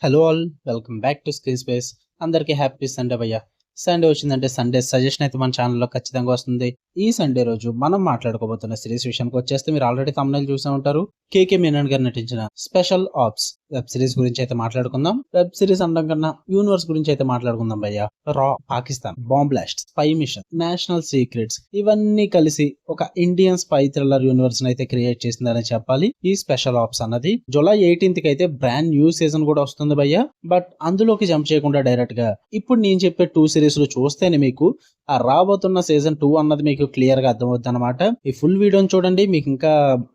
Hello all, welcome back to screen space. అందరికీ happy Sunday భయ్య. Sunday వచ్చిందంటే Sunday suggestion అయితే మన ఛానల్లో ఖచ్చితంగా వస్తుంది. ఈ సండే రోజు మనం మాట్లాడుకోబోతున్న సిరీస్ విషయానికి వచ్చేస్తే మీరు ఆల్రెడీ తమిళ చూసే ఉంటారు. కేకే మీనన్ గారు నటించిన స్పెషల్ ఆప్స్ వెబ్ సిరీస్ గురించి అయితే మాట్లాడుకుందాం. వెబ్ సిరీస్ అనడం కన్నా యూనివర్స్ గురించి అయితే మాట్లాడుకుందాం భయ్య. రా, Pakistan, bomb blast, spy mission, national secrets ఇవన్నీ కలిసి ఒక ఇండియన్ స్పై థ్రిల్లర్ యూనివర్స్ అయితే క్రియేట్ చేసిందని చెప్పాలి ఈ స్పెషల్ ఆప్స్ అన్నది. జూలై 18th కి అయితే బ్రాండ్ న్యూ సీజన్ కూడా వస్తుంది భయ్య. బట్ అందులోకి జంప్ చేయకుండా డైరెక్ట్ గా ఇప్పుడు నేను చెప్పే 2 సిరీస్ లో చూస్తేనే మీకు ఆ రాబోతున్న సీజన్ 2 అన్నది మీకు క్లియర్ గా అర్థమవుతుంది అనమాట. ఈ ఫుల్ వీడియోని చూడండి, మీకు ఇంకా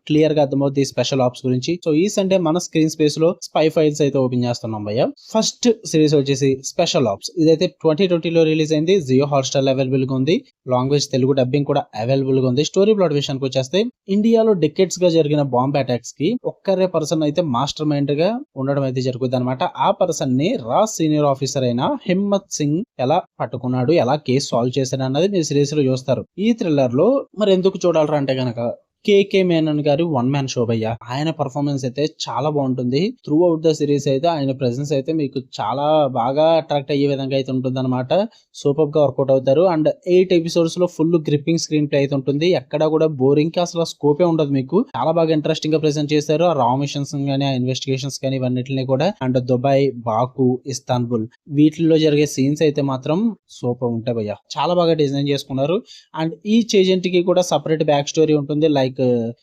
క్లియర్ గా అర్థమవుతుంది ఈ స్పెషల్ ఆప్స్ గురించి. సో ఈ సండే మన స్క్రీన్ స్పేస్ లో స్పై ఫైల్స్ అయితే ఓపెన్ చేస్తున్నాం భయ్య. ఫస్ట్ సిరీస్ వచ్చేసి స్పెషల్ ఆప్స్. ఇదైతే 2020 లో రిలీజ్ అయింది. జియో హాట్స్టార్ అవైలబుల్ గా ఉంది. లాంగ్వేజ్ తెలుగు డబ్బింగ్ కూడా అవైలబుల్ గా ఉంది. స్టోరీ ప్లాట్ విషయానికి వచ్చేస్తే ఇండియాలో డికెట్స్ గా జరిగిన బాంబ్ అటాక్స్ కి ఒక్కరే పర్సన్ అయితే మాస్టర్ మైండ్ గా ఉండడం అయితే జరుగుతుంది అనమాట. ఆ పర్సన్ ని రా సీనియర్ ఆఫీసర్ అయిన హిమ్మత్ సింగ్ ఎలా పట్టుకున్నాడు, ఎలా కేసు సాల్వ్ చేశాడు అన్నది మీరు సిరీస్ లో చూస్తారు. ఈ థ్రిల్లర్ లో మరి ఎందుకు చూడాలరా అంటే గనక కేకే మేనన్ గారి వన్ మ్యాన్ షో భయ్య. ఆయన పర్ఫార్మెన్స్ అయితే చాలా బాగుంటుంది. త్రూ అవుట్ ద సిరీస్ అయితే ఆయన ప్రెసెన్స్ అయితే మీకు చాలా బాగా అట్రాక్ట్ అయ్యే విధంగా అయితే ఉంటుంది అనమాట. సూపర్ గా వర్కౌట్ అవుతారు. అండ్ 8 ఎపిసోడ్స్ లో ఫుల్ గ్రిప్పింగ్ స్క్రీన్ ప్లే అయితే ఉంటుంది. ఎక్కడ కూడా బోరింగ్ కి అసలు స్కోపే ఉండదు మీకు. చాలా బాగా ఇంట్రెస్టింగ్ గా ప్రెసెంట్ చేశారు. ఆ రా మిషన్స్ కానీ, ఆ ఇన్వెస్టిగేషన్స్ కానీ ఇవన్నిటిని కూడా. అండ్ దుబాయ్, బాకు, ఇస్తాన్బుల్ వీటిల్లో జరిగే సీన్స్ అయితే మాత్రం సూపర్ ఉంటాయి భయ్య. చాలా బాగా డిజైన్ చేసుకున్నారు. అండ్ ఈచ్ ఏజెంట్ కి కూడా సపరేట్ బ్యాక్ స్టోరీ ఉంటుంది. లైక్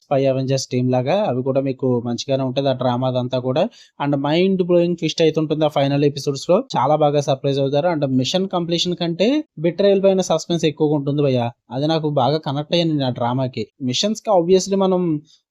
స్పై అవెంజర్స్ టీమ్ లాగా అవి కూడా మీకు మంచిగానే ఉంటుంది ఆ డ్రామా అదంతా కూడా. అండ్ మైండ్ బ్లోయింగ్ ట్విస్ట్ అవుతుంటుంది ఆ ఫైనల్ ఎపిసోడ్స్ లో. చాలా బాగా సర్ప్రైజ్ అవుతారు. అండ్ మిషన్ కంప్లీషన్ కంటే బిట్రేయల్ పైన సస్పెన్స్ ఎక్కువగా ఉంటుంది భయ్య. అది నాకు బాగా కనెక్ట్ అయ్యాను ఆ డ్రామాకి. మిషన్స్ కి ఆబ్వియస్లీ మనం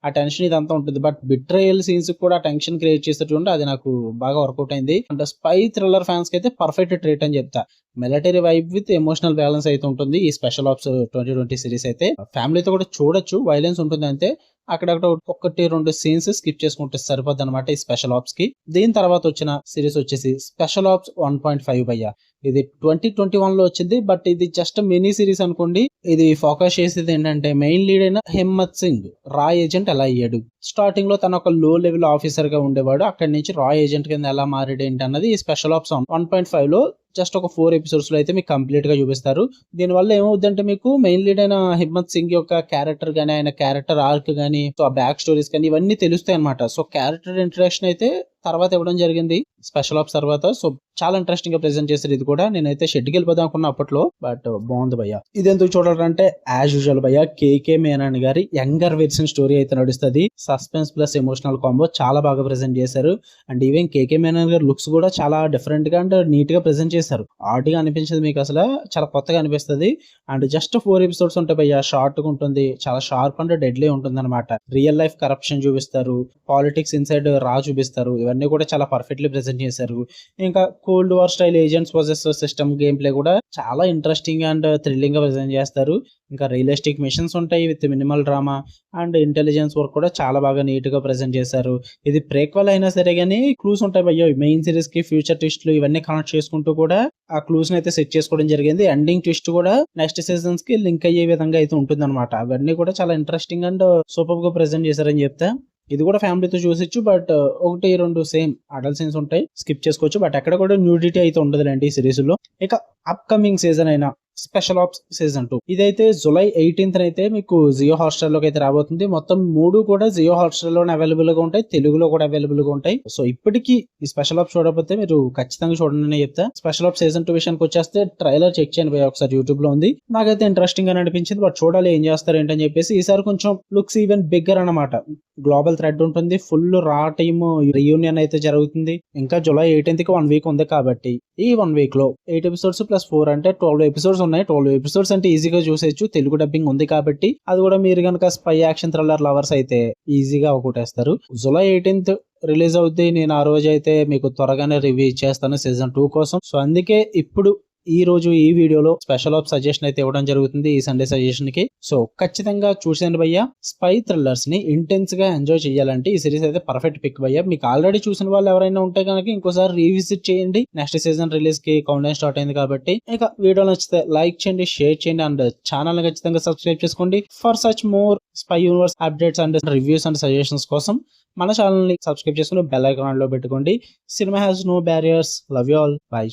ఆ టెన్షన్ ఇదంతా ఉంటుంది. బట్ బిట్రేయల్ సీన్స్ కూడా టెన్షన్ క్రియేట్ చేసేటువంటి అది నాకు బాగా వర్కౌట్ అయింది. అంటే స్పై థ్రిల్లర్ ఫ్యాన్స్ కి అయితే పర్ఫెక్ట్ ట్రీట్ అని చెప్తా. Military vibe with emotional balance అయితే ఉంటుంది ఈ స్పెషల్ ఆప్స్ 2020 సిరీస్ అయితే. ఫ్యామిలీతో కూడా చూడొచ్చు. వైలెన్స్ ఉంటుంది అంతే. అక్కడక్కడ 1-2 సీన్స్ స్కిప్ చేసుకుంటే సరిపోద్ది అనమాట ఈ స్పెషల్ ఆప్స్ కి. దీని తర్వాత వచ్చిన సిరీస్ వచ్చేసి స్పెషల్ ఆప్స్ 1.5 భయ్య. ఇది 2021 లో వచ్చింది. బట్ ఇది జస్ట్ మినీ సిరీస్ అనుకోండి. ఇది ఫోకస్ చేసేది ఏంటంటే మెయిన్ లీడ్ అయిన హిమ్మత్ సింగ్ రా ఏజెంట్ ఎలా అయ్యాడు, స్టార్టింగ్ లో తన ఒక లో లెవెల్ ఆఫీసర్ గా ఉండేవాడు, అక్కడి నుంచి రా ఏజెంట్ కింద ఎలా మారాడు ఏంటి అన్నది ఈ స్పెషల్ ఆప్స్ 1.5 లో జస్ట్ ఒక 4 ఎపిసోడ్స్ లో అయితే మీకు కంప్లీట్ గా చూపిస్తారు. దీని వల్ల ఏమవుతుందంటే మీకు మెయిన్ లీడ్ అయిన హిమ్మత్ సింగ్ యొక్క క్యారెక్టర్ గానీ, ఆయన క్యారెక్టర్ ఆర్క్ గానీ, సో ఆ బ్యాక్ స్టోరీస్ కానీ ఇవన్నీ తెలుస్తాయి అనమాట. సో క్యారెక్టర్ ఇంట్రడక్షన్ అయితే తర్వాత ఇవ్వడం జరిగింది స్పెషల్ ఆప్స్ తర్వాత. సో చాలా ఇంట్రెస్టింగ్ గా ప్రెజెంట్ చేశారు. ఇది కూడా నేనైతే షెడ్కి వెళ్ళిపోదాం అనుకున్నా అప్పట్లో, బట్ బాగుంది భయ్య. ఇది ఎందుకు చూడాలంటే యాజ్ యూజువల్ భయ్య కేకే మేనన్ గారి యంగర్ వెర్షన్ స్టోరీ అయితే నడుస్తుంది. సస్పెన్స్ ప్లస్ ఎమోషనల్ కాంబో చాలా బాగా ప్రెజెంట్ చేశారు. అండ్ ఈవెన్ కేకే మేనన్ గారి లుక్స్ కూడా చాలా డిఫరెంట్ గా అండ్ నీట్ గా ప్రెజెంట్ చేశారు. ఆర్ట్గా అనిపించింది మీకు, అసలు చాలా కొత్తగా అనిపిస్తుంది. అండ్ జస్ట్ 4 ఎపిసోడ్స్ ఉంటాయి భయ్య. షార్ట్ గా ఉంటుంది, చాలా షార్ప్ అండ్ డెడ్లీ ఉంటుంది అనమాట. రియల్ లైఫ్ కరప్షన్ చూపిస్తారు, పాలిటిక్స్ ఇన్సైడ్ రా చూపిస్తారు. ఇవన్నీ కూడా చాలా పర్ఫెక్ట్లీ ప్రెజెంట్ చేశారు. ఇంకా cold war style agents versus system game play కూడా చాలా ఇంట్రెస్టింగ్ అండ్ థ్రిల్లింగ్ గా ప్రెజెంట్ చేస్తారు. ఇంకా రియలిస్టిక్ మిషన్స్ ఉంటాయి with minimal drama and intelligence work కూడా చాలా బాగా నీట్ గా ప్రెజెంట్ చేశారు. ఇది ప్రేక్వల్ అయినా సరే గానీ క్లూస్ ఉంటాయి భయ్యో. మెయిన్ సిరీస్ కి ఫ్యూచర్ ట్విస్ట్లు ఇవన్నీ కనెక్ట్ చేసుకుంటూ కూడా ఆ క్లూస్ ని అయితే సెట్ చేసుకోవడం జరిగింది. ఎండింగ్ ట్విస్ట్ కూడా నెక్స్ట్ సీజన్స్ కి లింక్ అయ్యే విధంగా అయితే ఉంటుంది అనమాట. అవన్నీ కూడా చాలా ఇంట్రెస్టింగ్ అండ్ సూపర్ గా ప్రెజెంట్ చేశారని చెప్తా. ఇది కూడా ఫ్యామిలీతో చూసొచ్చు. బట్ 1-2 సేమ్ అడల్ట్ సీన్స్ ఉంటాయి, స్కిప్ చేసుకోవచ్చు. బట్ ఎక్కడ కూడా న్యూడిటీ అయితే ఉండదులేండి ఈ సిరీస్ లో. ఇక అప్కమింగ్ సీజన్ అయిన స్పెషల్ ఆప్స్ సీజన్ 2 ఇదైతే జూలై 18th అయితే మీకు జియో హాట్స్టార్ లోకి అయితే రాబోతుంది. మొత్తం 3 కూడా జియో హాట్స్టార్ లోనే అవైలబుల్ గా ఉంటాయి, తెలుగులో కూడా అవైలబుల్ గా ఉంటాయి. సో ఇప్పటికీ ఈ స్పెషల్ ఆప్స్ చూడకపోతే మీరు ఖచ్చితంగా చూడండి చెప్తా. స్పెషల్ ఆప్స్ సీజన్ 2 విషయానికి వచ్చేస్తే ట్రైలర్ చెక్ చేయండి భయ్య ఒకసారి, యూట్యూబ్ లో ఉంది. నాకైతే ఇంట్రెస్టింగ్ అని అనిపించింది. బట్ చూడాలి ఏం చేస్తారు ఏంటని చెప్పేసి. ఈసారి కొంచెం లుక్స్ ఈవెన్ బిగ్గర్ అనమాట. గ్లోబల్ థ్రెడ్ ఉంటుంది, ఫుల్ రా టీమ్ రీయూనియన్ అయితే జరుగుతుంది. ఇంకా జూలై 18th కి 1 వీక్ ఉంది కాబట్టి ఈ 1 వీక్ లో 8 ఎపిసోడ్స్ ప్లస్ 4 అంటే 12 ఎపిసోడ్స్ ఉన్నాయి. 12 ఎపిసోడ్స్ అంటే ఈజీగా చూసేయచ్చు. తెలుగు డబ్బింగ్ ఉంది కాబట్టి. అది కూడా మీరు కనుక స్పై యాక్షన్ థ్రిల్లర్ లవర్స్ అయితే ఈజీగా ఒకటేస్తారు. జూలై 18th రిలీజ్ అవుద్ది. నేను ఆ రోజు అయితే మీకు త్వరగానే రివ్యూ ఇచ్చేస్తాను సీజన్ 2 కోసం. సో అందుకే ఇప్పుడు ఈ రోజు ఈ వీడియోలో స్పెషల్ ఆఫ్ సజెషన్ అయితే ఇవ్వడం జరుగుతుంది ఈ సండే సజెషన్ కి. సో ఖచ్చితంగా చూసాను భయ్య. స్పై థ్రిల్లర్స్ ని ఇంటెన్స్ గా ఎంజాయ్ చేయాలంటే ఈ సిరీస్ అయితే పర్ఫెక్ట్ పిక్ భయ్య. మీకు ఆల్రెడీ చూసిన వాళ్ళు ఎవరైనా ఉంటే కనుక ఇంకోసారి రీవిజిట్ చేయండి. నెక్స్ట్ సీజన్ రిలీజ్ కి కౌంట్ డౌన్ స్టార్ట్ అయింది కాబట్టి. ఇక వీడియో నచ్చితే లైక్ చేయండి, షేర్ చేయండి అండ్ ఛానల్ ఖచ్చితంగా సబ్స్క్రైబ్ చేసుకోండి for such more spy universe updates and reviews and suggestions కోసం మన ఛానల్ ని సబ్స్క్రైబ్ చేసుకుని బెల్ ఐకాన్ లో పెట్టుకోండి. Cinema has no barriers. Love you all. By.